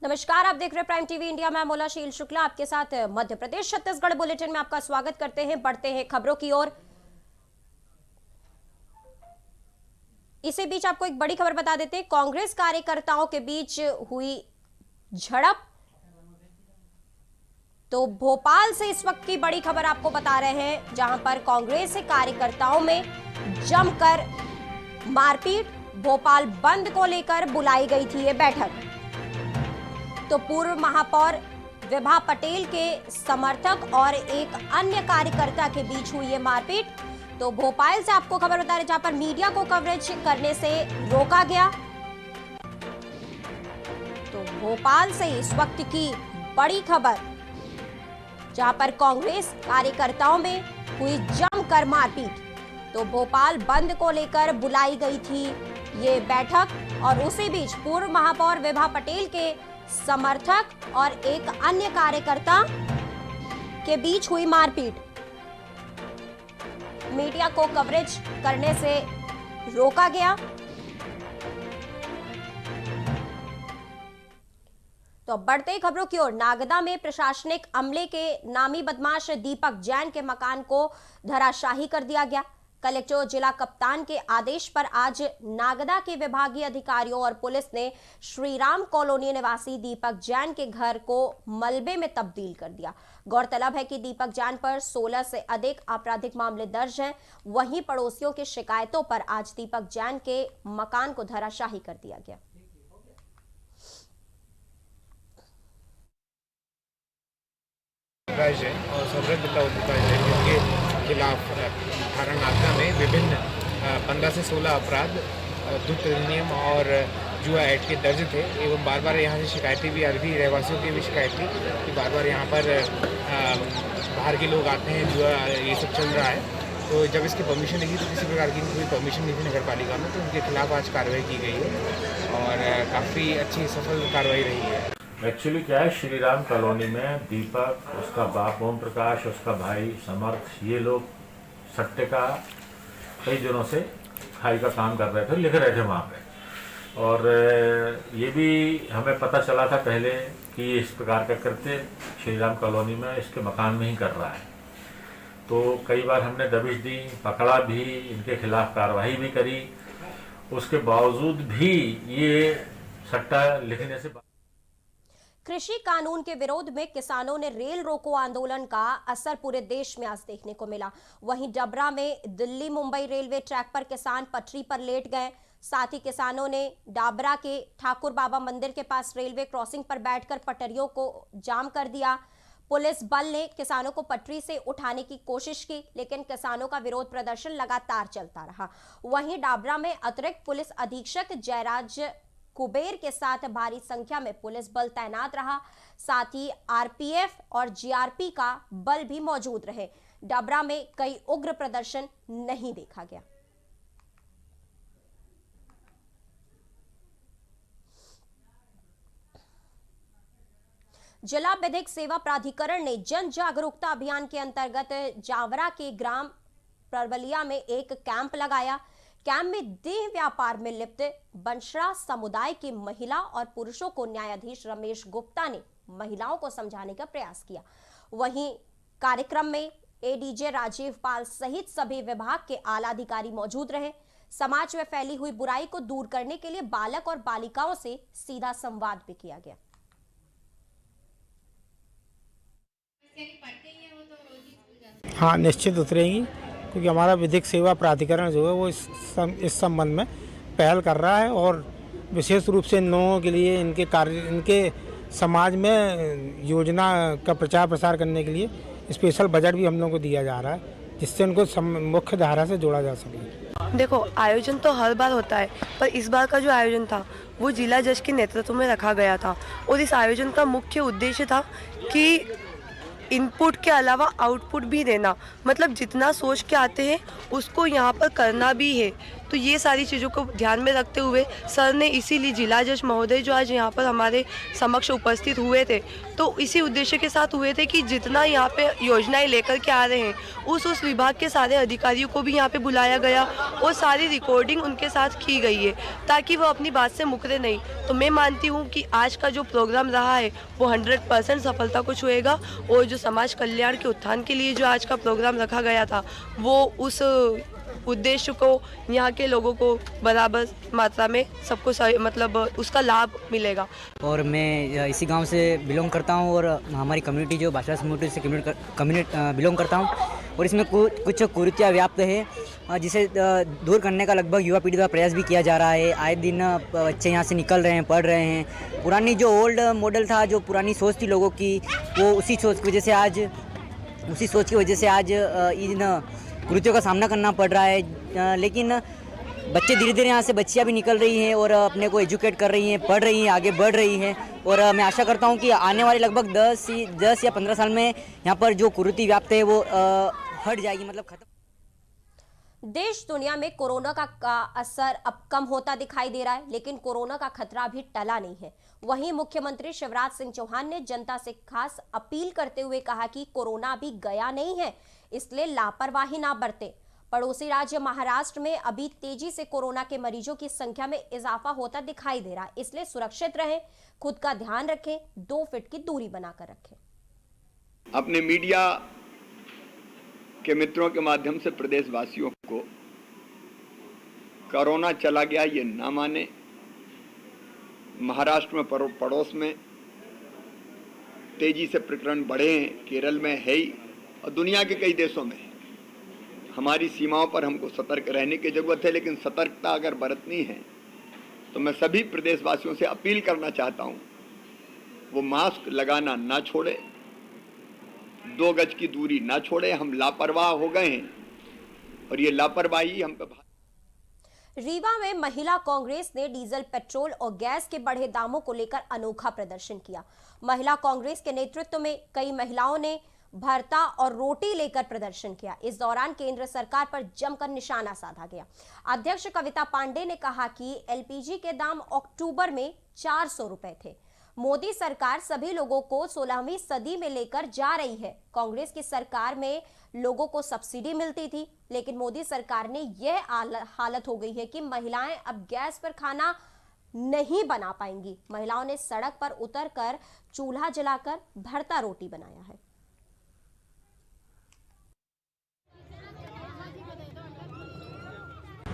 नमस्कार, आप देख रहे हैं प्राइम टीवी इंडिया। मैं मोलाशील शुक्ला आपके साथ मध्य प्रदेश छत्तीसगढ़ बुलेटिन में आपका स्वागत करते हैं। बढ़ते हैं खबरों की ओर। इसी बीच आपको एक बड़ी खबर बता देते हैं। कांग्रेस कार्यकर्ताओं के बीच हुई झड़प। तो भोपाल से इस वक्त की बड़ी खबर आपको बता रहे हैं, जहां पर कांग्रेस के कार्यकर्ताओं में जमकर मारपीट। भोपाल बंद को लेकर बुलाई गई थी ये बैठक। तो पूर्व महापौर विभा पटेल के समर्थक और एक अन्य कार्यकर्ता के बीच हुई ये मारपीट। तो भोपाल से आपको खबर बता रहे, जहां पर मीडिया को कवरेज करने से रोका गया। तो भोपाल से इस वक्त की बड़ी खबर, जहां पर कांग्रेस कार्यकर्ताओं में हुई जमकर मारपीट। तो भोपाल बंद को लेकर बुलाई गई थी ये बैठक और उसी बीच पूर्व महापौर विभा पटेल के समर्थक और एक अन्य कार्यकर्ता के बीच हुई मारपीट। मीडिया को कवरेज करने से रोका गया। तो बढ़ते ही खबरों की ओर। नागदा में प्रशासनिक अमले के नामी बदमाश दीपक जैन के मकान को धराशाही कर दिया गया। कलेक्टर और जिला कप्तान के आदेश पर आज नागदा के विभागीय अधिकारियों और पुलिस ने श्रीराम कॉलोनी निवासी दीपक जैन के घर को मलबे में तब्दील कर दिया। गौरतलब है कि दीपक जैन पर 16 से अधिक आपराधिक मामले दर्ज हैं। वहीं पड़ोसियों की शिकायतों पर आज दीपक जैन के मकान को धराशाही कर दिया गया। और समृद्ध का जिनके खिलाफ थाना नागदा में विभिन्न 15 से 16 अपराध, दुष्ट नियम और जुआ एक्ट के दर्ज थे एवं बार बार यहाँ से शिकायतें भी आ रही थी। रहवासियों की भी शिकायत थी कि बार बार यहाँ पर बाहर के लोग आते हैं, जुआ ये सब चल रहा है। तो जब इसकी परमिशन नहीं थी, तो किसी प्रकार की कोई परमिशन नहीं थी नगर पालिका में, तो उनके खिलाफ आज कार्रवाई की गई है और काफ़ी अच्छी सफल कार्रवाई रही है। एक्चुअली क्या है, श्रीराम कॉलोनी में दीपक, उसका बाप ओम प्रकाश, उसका भाई समर्थ, ये लोग सट्टे का कई दिनों से खाई का काम कर रहे थे, लिख रहे थे वहाँ पे। और ये भी हमें पता चला था पहले कि ये इस प्रकार का करते श्रीराम कॉलोनी में इसके मकान में ही कर रहा है। तो कई बार हमने दबिश दी, पकड़ा भी, इनके खिलाफ कार्रवाई भी करी। उसके बावजूद भी ये सट्टा लिखने से। कृषि कानून के विरोध में किसानों ने रेल रोको आंदोलन का असर पूरे देश में आज देखने को मिला। वहीं डबरा में दिल्ली मुंबई रेलवे ट्रैक पर किसान पटरी पर लेट गए। साथ ही किसानों ने डाबरा के ठाकुर बाबा मंदिर के पास रेलवे क्रॉसिंग पर बैठकर पटरियों को जाम कर दिया। पुलिस बल ने किसानों को पटरी से उठाने की कोशिश की, लेकिन किसानों का विरोध प्रदर्शन लगातार चलता रहा। वहीं डाबरा में अतिरिक्त पुलिस अधीक्षक जयराज कुबेर के साथ भारी संख्या में पुलिस बल तैनात रहा। साथ ही आरपीएफ और जीआरपी का बल भी मौजूद रहे। डबरा में कई उग्र प्रदर्शन नहीं देखा गया। जिला विधिक सेवा प्राधिकरण ने जन जागरूकता अभियान के अंतर्गत जावरा के ग्राम परवलिया में एक कैंप लगाया। कैंप में देह व्यापार में लिप्त बंसरा समुदाय की महिला और पुरुषों को न्यायाधीश रमेश गुप्ता ने महिलाओं को समझाने का प्रयास किया। वहीं कार्यक्रम में एडीजे राजीव पाल सहित सभी विभाग के आला अधिकारी मौजूद रहे। समाज में फैली हुई बुराई को दूर करने के लिए बालक और बालिकाओं से सीधा संवाद भी किया गया। हाँ, निश्चित उतरेंगी, क्योंकि हमारा विधिक सेवा प्राधिकरण जो है वो इस संबंध में पहल कर रहा है और विशेष रूप से इन लोगों के लिए इनके समाज में योजना का प्रचार प्रसार करने के लिए स्पेशल बजट भी हम लोगों को दिया जा रहा है, जिससे उनको मुख्य धारा से जोड़ा जा सके। देखो, आयोजन तो हर बार होता है, पर इस बार का जो आयोजन था वो जिला जज के नेतृत्व में रखा गया था और इस आयोजन का मुख्य उद्देश्य था कि इनपुट के अलावा आउटपुट भी देना। मतलब जितना सोच के आते हैं उसको यहाँ पर करना भी है। तो ये सारी चीज़ों को ध्यान में रखते हुए सर ने इसीलिए जिला जज महोदय जो आज यहाँ पर हमारे समक्ष उपस्थित हुए थे, तो इसी उद्देश्य के साथ हुए थे कि जितना यहाँ पे योजनाएं लेकर के आ रहे हैं उस विभाग के सारे अधिकारियों को भी यहाँ पे बुलाया गया और सारी रिकॉर्डिंग उनके साथ की गई है ताकि वो अपनी बात से मुकरे नहीं। तो मैं मानती हूँ कि आज का जो प्रोग्राम रहा है वो 100% सफलता को छुएगा और जो समाज कल्याण के उत्थान के लिए जो आज का प्रोग्राम रखा गया था वो उस उद्देश्य को यहाँ के लोगों को बराबर मात्रा में सबको मतलब उसका लाभ मिलेगा। और मैं इसी गांव से बिलोंग करता हूं और हमारी कम्युनिटी जो भाषा कम्युनिटी से बिलोंग करता हूं और इसमें कुछ कुरीतियाँ व्याप्त है जिसे दूर करने का लगभग युवा पीढ़ी द्वारा प्रयास भी किया जा रहा है। आए दिन बच्चे यहाँ से निकल रहे हैं, पढ़ रहे हैं। पुरानी जो ओल्ड मॉडल था, जो पुरानी सोच थी लोगों की, वो उसी सोच की वजह से आज इन कुरीतियों का सामना करना पड़ रहा है। लेकिन बच्चे धीरे धीरे यहाँ से बच्चियाँ भी निकल रही हैं और अपने को एजुकेट कर रही हैं, पढ़ रही हैं, आगे बढ़ रही हैं और मैं आशा करता हूँ कि आने वाले लगभग 10 या 15 साल में यहाँ पर जो कुरीति व्याप्त है वो हट जाएगी, मतलब खत्म। देश दुनिया में कोरोना का असर अब कम होता दिखाई दे रहा है, लेकिन कोरोना का खतरा अभी टला नहीं है। वहीं मुख्यमंत्री शिवराज सिंह चौहान ने जनता से खास अपील करते हुए कहा कि कोरोना अभी गया नहीं है, इसलिए लापरवाही ना बरते। पड़ोसी राज्य महाराष्ट्र में अभी तेजी से कोरोना के मरीजों की संख्या में इजाफा होता दिखाई दे रहा है, इसलिए सुरक्षित रहें, खुद का ध्यान रखें, 2 फीट की दूरी बनाकर रखें। अपने मीडिया के मित्रों के माध्यम से प्रदेशवासियों को कोरोना चला गया ये ना माने। महाराष्ट्र में पड़ोस में तेजी से प्रकरण बढ़े हैं, केरल में है ही और दुनिया के कई देशों में। हमारी सीमाओं पर हमको सतर्क रहने की जरूरत है, लेकिन सतर्कता अगर बरतनी है तो मैं सभी प्रदेशवासियों से अपील करना चाहता हूं, वो मास्क लगाना ना छोड़े, 2 गज की दूरी ना छोड़े। हम लापरवाह हो गए हैं और ये लापरवाही हम पे। रीवा में महिला कांग्रेस ने डीजल, पेट्रोल और गैस के बढ़े दामों को लेकर अनोखा प्रदर्शन किया। महिला कांग्रेस के नेतृत्व में कई महिलाओं ने भरता और रोटी लेकर प्रदर्शन किया। इस दौरान केंद्र सरकार पर जमकर निशाना साधा गया। अध्यक्ष कविता पांडे ने कहा कि एलपीजी के दाम अक्टूबर में 400 रुपए थे। मोदी सरकार सभी लोगों को 16वीं सदी में लेकर जा रही है। कांग्रेस की सरकार में लोगों को सब्सिडी मिलती थी, लेकिन मोदी सरकार ने यह हालत हो गई है कि महिलाएं अब गैस पर खाना नहीं बना पाएंगी। महिलाओं ने सड़क पर उतरकर चूल्हा जलाकर भरता रोटी बनाया है।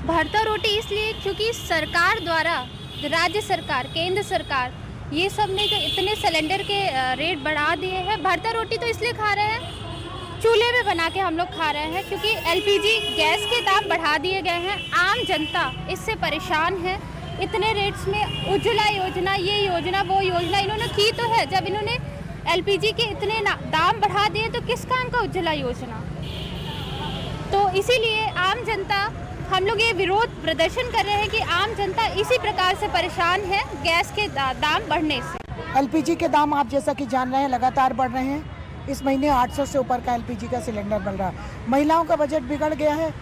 भरता रोटी इसलिए क्योंकि सरकार द्वारा, राज्य सरकार, केंद्र सरकार, ये सब ने जो इतने सिलेंडर के रेट बढ़ा दिए हैं। भरता रोटी तो इसलिए खा रहे हैं, चूल्हे में बना के हम लोग खा रहे हैं, क्योंकि एलपीजी गैस के दाम बढ़ा दिए गए हैं। आम जनता इससे परेशान है। इतने रेट्स में उज्ज्वला योजना, ये योजना, वो योजना इन्होंने की तो है। जब इन्होंने एलपीजी के इतने दाम बढ़ा दिए तो किस काम का उज्ज्वला योजना। तो इसीलिए आम जनता, हम लोग ये विरोध प्रदर्शन कर रहे हैं कि आम जनता इसी प्रकार से परेशान है गैस के दाम बढ़ने से। एलपीजी के दाम आप जैसा कि जान रहे हैं लगातार बढ़ रहे हैं। इस महीने 800 से ऊपर का एलपीजी का सिलेंडर बन रहा है। महिलाओं का बजट बिगड़ गया है।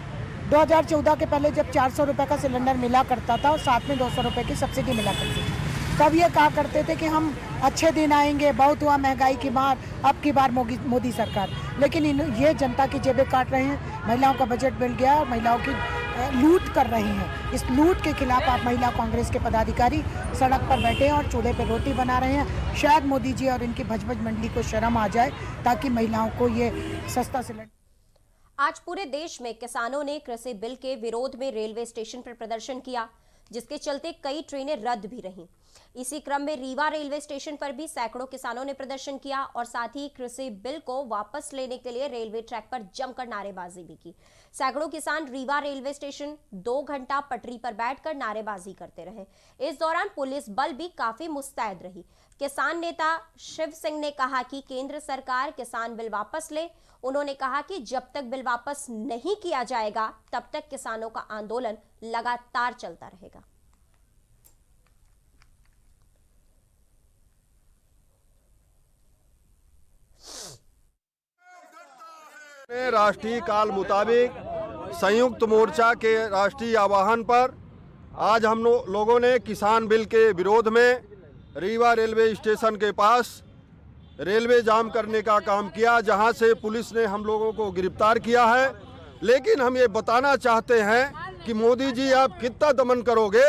2014 के पहले जब 400 रुपये का सिलेंडर मिला करता था और साथ में 200 रुपये की सब्सिडी मिला करती थी, तब ये कहा करते थे कि हम अच्छे दिन आएंगे, बहुत हुआ महंगाई की मार, अब की बार मोदी सरकार। लेकिन ये जनता की जेबें काट रहे हैं। महिलाओं का बजट बिगड़ गया और महिलाओं की लूट कर रही हैं। इस लूट के खिलाफ आप महिला कांग्रेस के पदाधिकारी सड़क पर बैठे हैं और चूल्हे पर रोटी बना रहे हैं। शायद मोदी जी और इनकी भजभज मंडली को शर्म आ जाए ताकि महिलाओं को ये सस्ता सिलेंडर। आज पूरे देश में किसानों ने कृषि बिल के विरोध में रेलवे स्टेशन पर प्रदर्शन किया, जिसके चलते कई ट्रेनें रद्द भी रहीं। इसी क्रम में रीवा रेलवे स्टेशन पर भी सैकड़ों किसानों ने प्रदर्शन किया और साथ ही कृषि बिल को वापस लेने के लिए रेलवे ट्रैक पर जमकर नारेबाजी भी की। सैकड़ों किसान रीवा रेलवे स्टेशन 2 घंटा पटरी पर बैठकर नारेबाजी करते रहे। इस दौरान पुलिस बल भी काफी मुस्तैद रही। किसान नेता शिव सिंह ने कहा कि केंद्र सरकार किसान बिल वापस ले। उन्होंने कहा कि जब तक बिल वापस नहीं किया जाएगा तब तक किसानों का आंदोलन लगातार चलता रहेगा। राष्ट्रीय काल मुताबिक संयुक्त मोर्चा के राष्ट्रीय आह्वान पर आज हम लोगों ने किसान बिल के विरोध में रीवा रेलवे स्टेशन के पास रेलवे जाम करने का काम किया, जहां से पुलिस ने हम लोगों को गिरफ्तार किया है। लेकिन हम ये बताना चाहते हैं कि मोदी जी आप कितना दमन करोगे,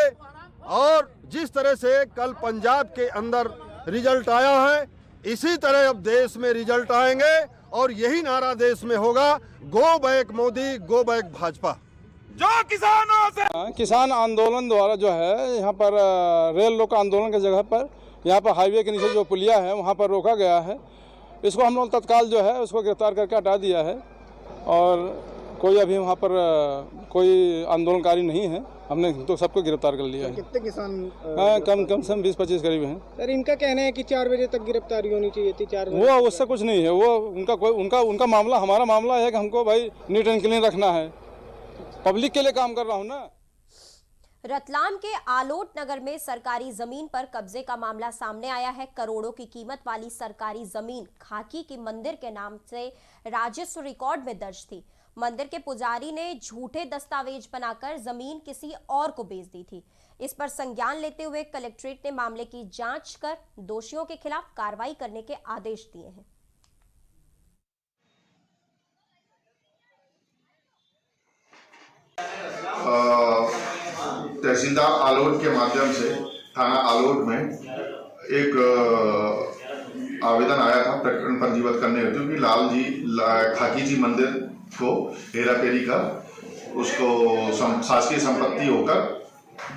और जिस तरह से कल पंजाब के अंदर रिजल्ट आया है, इसी तरह अब देश में रिजल्ट आएंगे और यही नारा देश में होगा, go back Modi, go back Bhajpa. जो किसानों से किसान आंदोलन द्वारा जो है यहाँ पर रेल रोको आंदोलन की जगह पर यहाँ पर हाईवे के नीचे जो पुलिया है वहाँ पर रोका गया है। इसको हम लोग तत्काल जो है उसको गिरफ्तार करके हटा दिया है और कोई अभी वहाँ पर कोई आंदोलनकारी नहीं है। हमने तो सबको गिरफ्तार कर लिया है। कितने किसान? कम से कम 20-25 करीब हैं। सर इनका कहना है कि 4 बजे तक गिरफ्तारी होनी चाहिए थी। 4 बजे वो उससे कुछ नहीं है, वो उनका मामला, हमारा मामला है कि हमको भाई नीट एंड क्लीन रखना है। पब्लिक के लिए काम कर रहा हूँ ना। रतलाम के आलोट नगर में सरकारी जमीन पर कब्जे का मामला सामने आया है। करोड़ों की कीमत वाली सरकारी जमीन खाकी की मंदिर के नाम से राजस्व रिकॉर्ड में दर्ज थी। मंदिर के पुजारी ने झूठे दस्तावेज बनाकर जमीन किसी और को बेच दी थी। इस पर संज्ञान लेते हुए कलेक्ट्रेट ने मामले की जांच कर दोषियों के खिलाफ कार्रवाई करने के आदेश दिए हैं। तहसीलदार आलोट के माध्यम से थाना आलोट में एक आवेदन आया था प्रकरण पंजीबद्ध करने हेतु कि लाल जी खाकी जी मंदिर को हेराफेरी कर उसको शासकीय संपत्ति होकर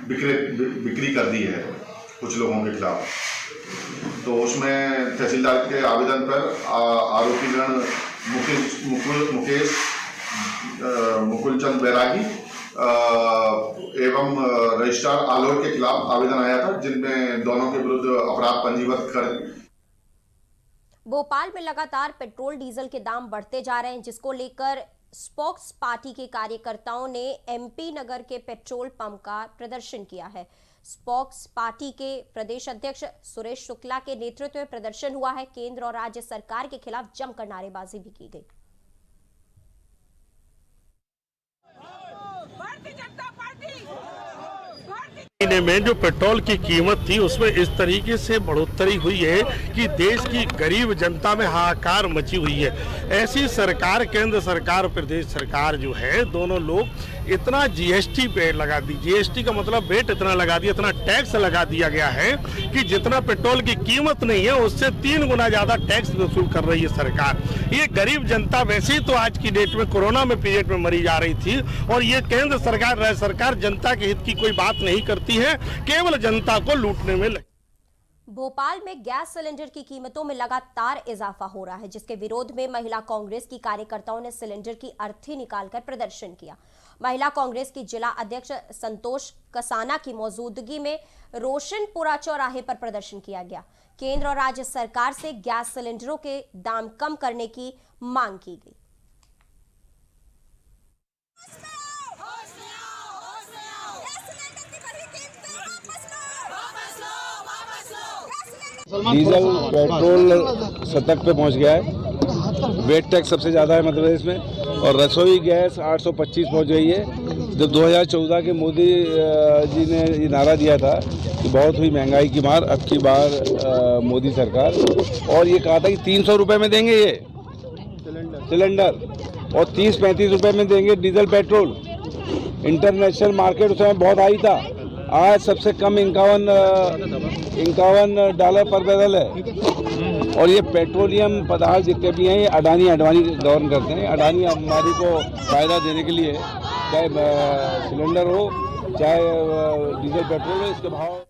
बिक्री कर दी है कुछ लोगों के खिलाफ। तो उसमें तहसीलदार के आवेदन पर आरोपीगण मुकुल चंद बैरागी एवं रजिस्ट्रार आलोट के खिलाफ आवेदन आया था, जिनमें दोनों के विरुद्ध अपराध पंजीबद्ध कर। भोपाल में लगातार पेट्रोल डीजल के दाम बढ़ते जा रहे हैं, जिसको लेकर स्पोक्स पार्टी के कार्यकर्ताओं ने एमपी नगर के पेट्रोल पंप का प्रदर्शन किया है। स्पोक्स पार्टी के प्रदेश अध्यक्ष सुरेश शुक्ला के नेतृत्व में प्रदर्शन हुआ है। केंद्र और राज्य सरकार के खिलाफ जमकर नारेबाजी भी की गई। महीने में जो पेट्रोल की कीमत थी उसमें इस तरीके से बढ़ोतरी हुई है कि देश की गरीब जनता में हाहाकार मची हुई है। ऐसी सरकार, केंद्र सरकार और प्रदेश सरकार जो है, दोनों लोग इतना जीएसटी पे लगा दी, जीएसटी का मतलब वेट इतना लगा दिया, इतना टैक्स लगा दिया गया है कि जितना पेट्रोल की कीमत नहीं है उससे 3 गुना ज्यादा टैक्स वसूल कर रही है सरकार। ये गरीब जनता वैसे ही तो आज की डेट में कोरोना में पीरियड में मरी जा रही थी, और ये केंद्र सरकार, राज्य सरकार जनता के हित की कोई बात नहीं करती है, केवल जनता को लूटने में लगी। भोपाल में गैस सिलेंडर की कीमतों में लगातार इजाफा हो रहा है, जिसके विरोध में महिला कांग्रेस की कार्यकर्ताओं ने सिलेंडर की अर्थी निकालकर प्रदर्शन किया। महिला कांग्रेस की जिला अध्यक्ष संतोष कसाना की मौजूदगी में रोशनपुरा चौराहे पर प्रदर्शन किया गया। केंद्र और राज्य सरकार से गैस सिलेंडरों के दाम कम करने की मांग की गई। डीजल पेट्रोल शतक पे पहुंच गया है। वेट टैक्स सबसे ज़्यादा है मध्य प्रदेश में, और रसोई गैस 825 पहुंच गई है। जब 2014 के मोदी जी ने ये नारा दिया था कि बहुत हुई महंगाई की मार, अब की बार मोदी सरकार, और ये कहा था कि 300 रुपये में देंगे ये सिलेंडर, और 30-35 रुपये में देंगे डीजल पेट्रोल। इंटरनेशनल मार्केट उस समय बहुत हाई था, आज सबसे कम 51 डॉलर पर बैरल है। और ये पेट्रोलियम पदार्थ जितने भी हैं ये अडानी गवर्न करते हैं। अडानी हमारी को फायदा देने के लिए, चाहे सिलेंडर हो चाहे डीजल पेट्रोल हो, इसके भाव।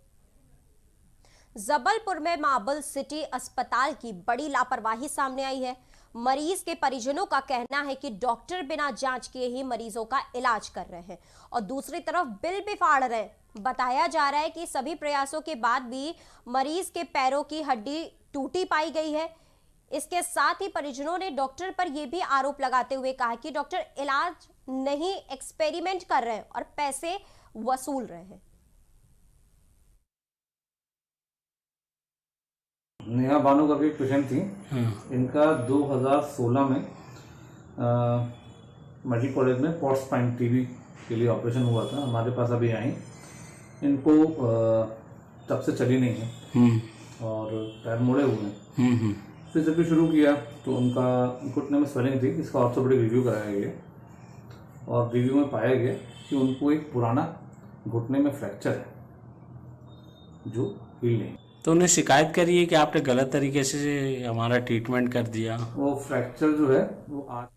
जबलपुर में मार्बल सिटी अस्पताल की बड़ी लापरवाही सामने आई है। मरीज के परिजनों का कहना है कि डॉक्टर बिना जांच किए ही मरीजों का इलाज कर रहे हैं और दूसरी तरफ बिल भी फाड़ रहे हैं। बताया जा रहा है कि सभी प्रयासों के बाद भी मरीज के पैरों की हड्डी टूटी पाई गई है। इसके साथ ही परिजनों ने डॉक्टर पर यह भी आरोप लगाते हुए कहा कि डॉक्टर इलाज नहीं, एक्सपेरिमेंट कर रहे हैं और पैसे वसूल रहे हैं। नेहा बानो करके एक पेशेंट थी, इनका 2016 में मेडिकल कॉलेज में पॉट्स स्पाइन टीबी के लिए ऑपरेशन हुआ था, हमारे पास अभी आई। इनको तब से चली नहीं है और पैर मुड़े हुए हैं। फिर जब भी शुरू किया तो उनका घुटने में स्वेलिंग थी, इसका ऑर्थोपेडिक रिव्यू कराया गया और रिव्यू में पाया गया कि उनको एक पुराना घुटने में फ्रैक्चर है जो हील नहीं। तो उन्हें शिकायत करी है कि आपने गलत तरीके से हमारा ट्रीटमेंट कर दिया। वो फ्रैक्चर जो है वो आज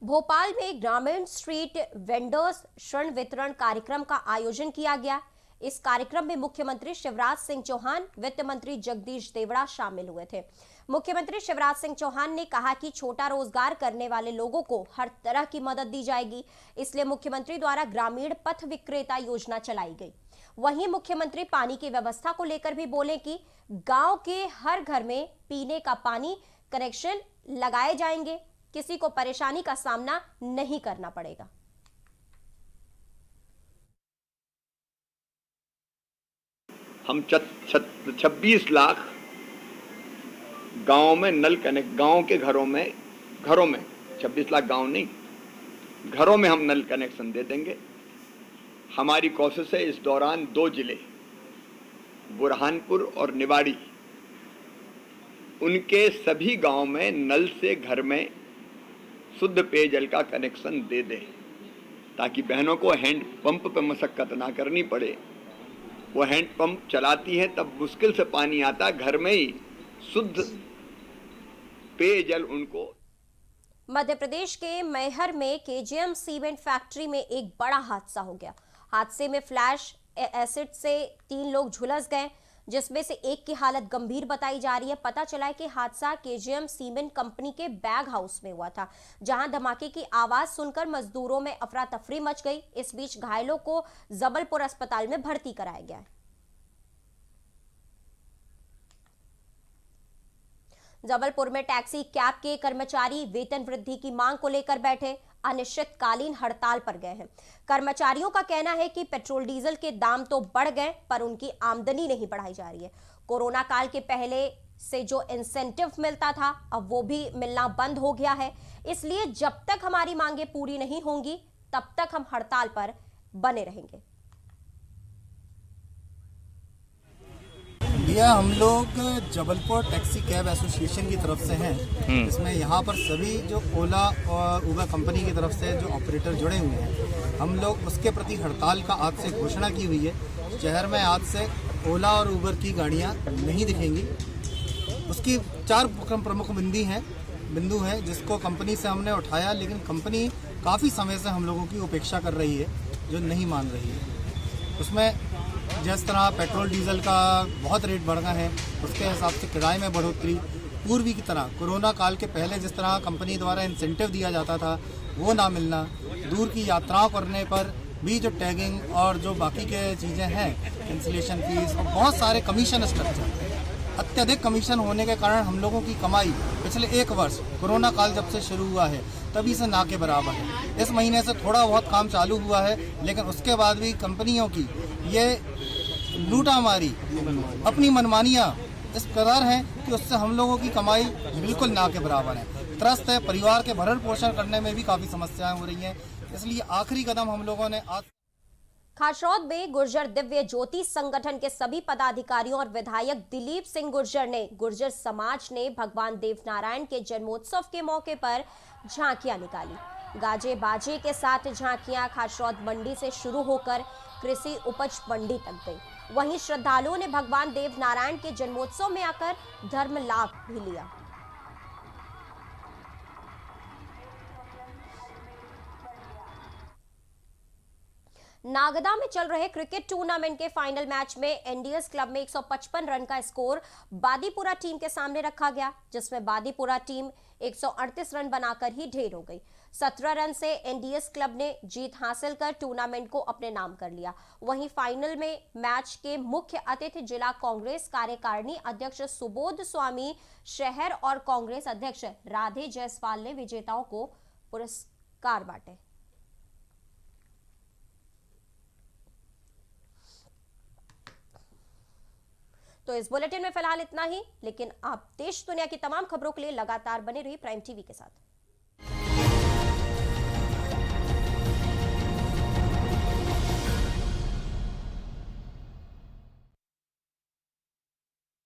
भोपाल में ग्रामीण स्ट्रीट वेंडर्स ऋण वितरण कार्यक्रम का आयोजन किया गया। इस कार्यक्रम में मुख्यमंत्री शिवराज सिंह चौहान, वित्त मंत्री जगदीश देवड़ा शामिल हुए थे। मुख्यमंत्री शिवराज सिंह चौहान ने कहा कि छोटा रोजगार करने वाले लोगों को हर तरह की मदद दी जाएगी, इसलिए मुख्यमंत्री द्वारा ग्रामीण पथ विक्रेता योजना चलाई गई। वहीं मुख्यमंत्री पानी की व्यवस्था को लेकर भी बोले कि गांव के हर घर में पीने का पानी कनेक्शन लगाए जाएंगे, किसी को परेशानी का सामना नहीं करना पड़ेगा। हम 26 लाख गांव में नल कनेक्ट, गांव के घरों में 26 लाख गांव नहीं, घरों में हम नल कनेक्शन दे देंगे। हमारी कोशिश है इस दौरान 2 जिले बुरहानपुर और निवाड़ी, उनके सभी गांव में नल से घर में शुद्ध पेयजल का कनेक्शन दे दें, ताकि बहनों को हैंड पंप पर मशक्कत ना करनी पड़े। वो हैंड पंप चलाती है तब मुश्किल से पानी आता, घर में ही शुद्ध पेयजल उनको। मध्य प्रदेश के मैहर में केजीएम सीमेंट फैक्ट्री में एक बड़ा हादसा हो गया। हादसे में फ्लैश एसिड से 3 लोग झुलस गए, जिसमें से एक की हालत गंभीर बताई जा रही है। पता चला है कि हादसा केजीएम सीमेंट कंपनी के बैग हाउस में हुआ था, जहां धमाके की आवाज सुनकर मजदूरों में अफरा तफरी मच गई। इस बीच घायलों को जबलपुर अस्पताल में भर्ती कराया गया है। जबलपुर में टैक्सी कैब के कर्मचारी वेतन वृद्धि की मांग को लेकर बैठे अनिश्चितकालीन हड़ताल पर गए हैं। कर्मचारियों का कहना है कि पेट्रोल डीजल के दाम तो बढ़ गए पर उनकी आमदनी नहीं बढ़ाई जा रही है। कोरोना काल के पहले से जो इंसेंटिव मिलता था अब वो भी मिलना बंद हो गया है, इसलिए जब तक हमारी मांगे पूरी नहीं होंगी तब तक हम हड़ताल पर बने रहेंगे। भैया हम लोग जबलपुर टैक्सी कैब एसोसिएशन की तरफ से हैं। इसमें यहाँ पर सभी जो ओला और उबर कंपनी की तरफ से जो ऑपरेटर जुड़े हुए हैं, हम लोग उसके प्रति हड़ताल का आज से घोषणा की हुई है। शहर में आज से ओला और उबर की गाड़ियाँ नहीं दिखेंगी। उसकी 4 प्रमुख बिंदु हैं जिसको कंपनी से हमने उठाया, लेकिन कंपनी काफ़ी समय से हम लोगों की उपेक्षा कर रही है, जो नहीं मान रही है। उसमें जिस तरह पेट्रोल डीजल का बहुत रेट बढ़ गए हैं, उसके हिसाब से किराए में बढ़ोतरी, पूर्वी की तरह कोरोना काल के पहले जिस तरह कंपनी द्वारा इंसेंटिव दिया जाता था वो ना मिलना, दूर की यात्राओं करने पर भी जो टैगिंग और जो बाकी के चीज़ें हैं, कैंसिलेशन फीस और बहुत सारे कमीशन स्ट्रक्चर, अत्यधिक कमीशन होने के कारण हम लोगों की कमाई पिछले 1 वर्ष कोरोना काल जब से शुरू हुआ है तभी से ना के बराबर है। इस महीने से थोड़ा बहुत काम चालू हुआ है, लेकिन उसके बाद भी कंपनियों की ये लूटामारी, अपनी मनमानियाँ इस कदर हैं कि उससे हम लोगों की कमाई बिल्कुल ना के बराबर है। त्रस्त है, परिवार के भरण पोषण करने में भी काफ़ी समस्याएं हो रही हैं। इसलिए आखिरी कदम हम लोगों ने आज खासरौद में गुर्जर दिव्य ज्योति संगठन के सभी पदाधिकारियों और विधायक दिलीप सिंह गुर्जर समाज ने भगवान देवनारायण के जन्मोत्सव के मौके पर झांकियां निकाली। गाजे बाजे के साथ झांकियां खासरौद मंडी से शुरू होकर कृषि उपज मंडी तक गई। वहीं श्रद्धालुओं ने भगवान देवनारायण के जन्मोत्सव में आकर धर्म लाभ भी लिया। नागदा में चल रहे क्रिकेट टूर्नामेंट के फाइनल मैच में एनडीएस क्लब में 155 रन का स्कोर बादीपुरा टीम के सामने रखा गया, जिसमें बादीपुरा टीम 138 रन बनाकर ही ढेर हो गई। 17 रन से एनडीएस क्लब ने जीत हासिल कर टूर्नामेंट को अपने नाम कर लिया। वहीं फाइनल में मैच के मुख्य अतिथि जिला कांग्रेस कार्यकारिणी अध्यक्ष सुबोध स्वामी शहर और कांग्रेस अध्यक्ष राधे जायसवाल ने विजेताओं को पुरस्कार बांटे। तो इस बुलेटिन में फिलहाल इतना ही, लेकिन आप देश दुनिया की तमाम खबरों के लिए लगातार बने रहिए प्राइम टीवी के साथ।